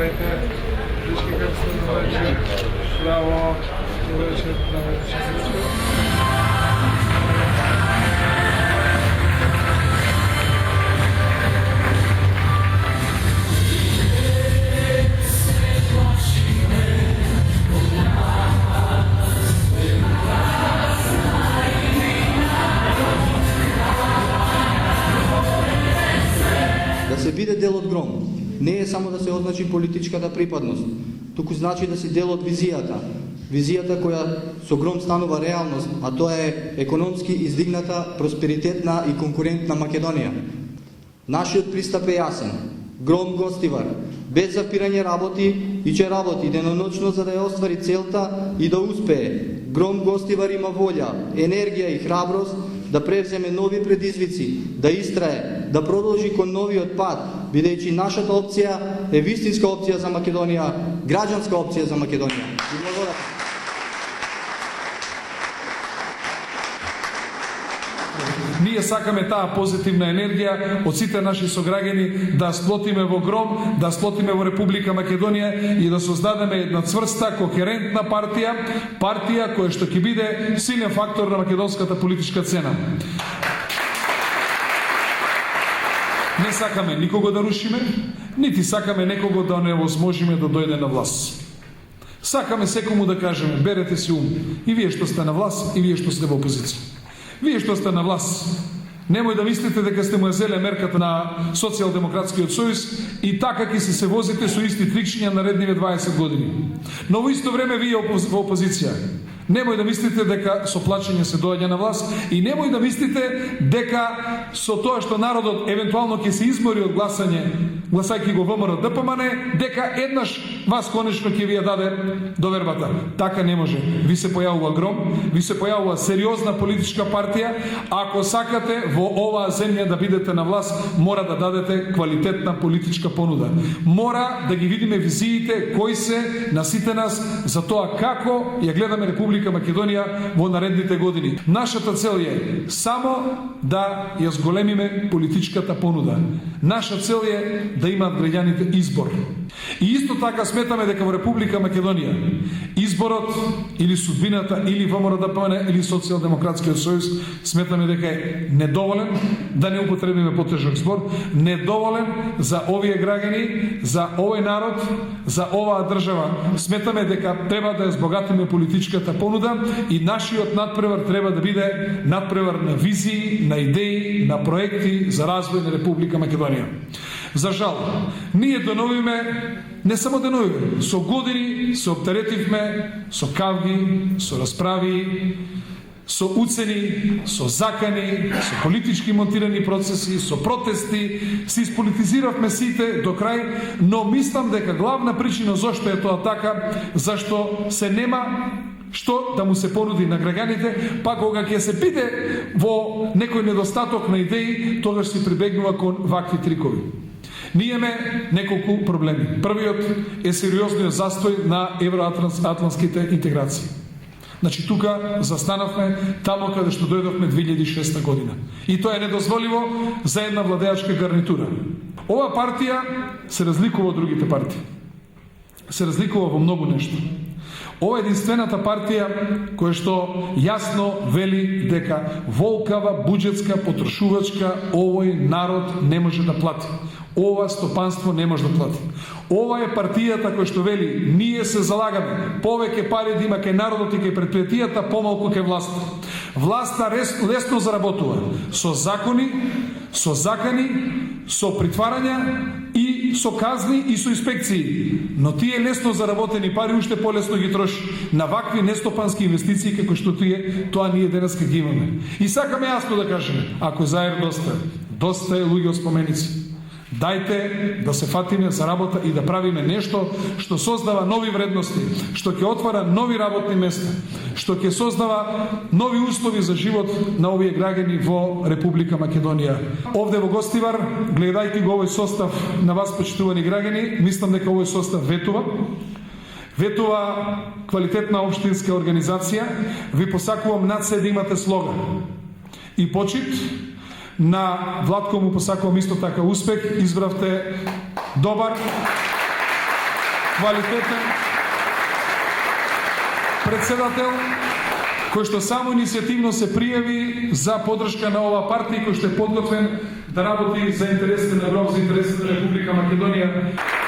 Здравейте, всички как сте, добре вечер. Браво, добре вечер, добре вечер всичко. Да се биде дел од Гром не е само да се означи политичката припадност, туку значи да си дел од визијата. Визијата која со Гром станува реалност, а тоа е економски издигната, просперитетна и конкурентна Македонија. Нашиот пристап е јасен. Гром Гостивар, без запирање работи и ќе работи деноночно за да ја оствари целта и да успее. Гром Гостивар има волја, енергија и храброст да превземе нови предизвици, да истрае, да продолжи кон новиот пат, бидејќи нашата опција е вистинска опција за Македонија, граѓанска опција за Македонија. Ви благодарам. Ние сакаме таа позитивна енергија од сите наши сограѓани да сплотиме во Гром, да сплотиме во Република Македонија и да создадеме една цврста, кохерентна партија, партија која што ќе биде силен фактор на македонската политичка сцена. Не сакаме никого да рушиме, нити сакаме некого да невозможиме да дојде на власт. Сакаме секому да кажеме, берете си ум, и вие што сте на власт, и вие што сте во опозиција. Вие што сте на власт, немој да мислите дека сте му зеле мерката на Социјалдемократскиот сојуз и така ќе се возите со исти трикшиња наредниве 20 години. Но во исто време вие во опозиција. Немој да мислите дека со плачење се доаѓа на власт и немој да мислите дека со тоа што народот евентуално ќе се измори од гласање, гласајќи го ВМРО ДПМН, дека еднаш вас конечно ќе ви ја даде довербата. Така не може. Ви се појавува Гром, ви се појавува сериозна политичка партија. Ако сакате во оваа земја да бидете на власт, мора да дадете квалитетна политичка понуда. Мора да ги видиме визиите кои се на сите нас за тоа како ја гледаме Република Македонија во наредните години. Нашата цел е само да ја зголемиме политичката понуда. Наша цел е да имаат граѓаните избор. И исто така сметаме дека во Република Македонија изборот или судбината или ВМРО ДПМН или Социјалдемократскиот сојуз сметаме дека е недоволен, да не употребиме потежок збор, недоволен за овие граѓани, за овој народ, за оваа држава. Сметаме дека треба да ја збогатиме политичката понуда и нашиот надпревар треба да биде надпревар на визии, на идеи, на проекти за развој на Република Македонија. За жал, ние деновиме, не само деновиме, со години се оптеретивме со кавги, со расправи, со уцени, со закани, со политички монтирани процеси, со протести, се исполитизиравме сите до крај, но мислам дека главна причина зашто е тоа така, зашто се нема што да му се понуди на граѓаните, па кога ќе се биде во некој недостаток на идеи, тогаш се прибегнува кон вакви трикови. Ние имаме неколку проблеми. Првиот е сериозниот застој на евроатлантските интеграции. Значи тука застанавме тамо каде што дојдовме 2006 година. И тоа е недозволиво за една владеачка гарнитура. Ова партија се разликува од другите партии. Се разликува во многу нешто. Ова е единствената партија која што јасно вели дека волкава, буџетска, потрошувачка овој народ не може да плати. Ова стопанство не може да плати. Ова е партијата која што вели ние се залагаме повеќе пари да има кај народот и кај предпријатијата, помалку кај власта. Власта лесно заработува со закони, со закани, со притварања и со казни и со инспекции. Но тие лесно заработени пари уште полесно ги троши на вакви нестопански инвестиции како што тоа ние денес ги имаме. И сакаме јасно да кажеме, ако заер доста е луѓе од споменици. Дајте да се фатиме за работа и да правиме нешто што создава нови вредности, што ќе отвара нови работни места, што ќе создава нови услови за живот на овие граѓани во Република Македонија. Овде во Гостивар, гледајќи го овој состав на вас, почитувани граѓани, мислам дека овој состав ветува квалитетна општинска организација. Ви посакувам над се да имате слога и почит. На Владко му посакувам исто така успех. Избравте добар квалитетен председател, кој што само иницијативно се пријави за поддршка на ова партија, кој што е подготвен да работи за интересите на Европа, за интересите на Република Македонија.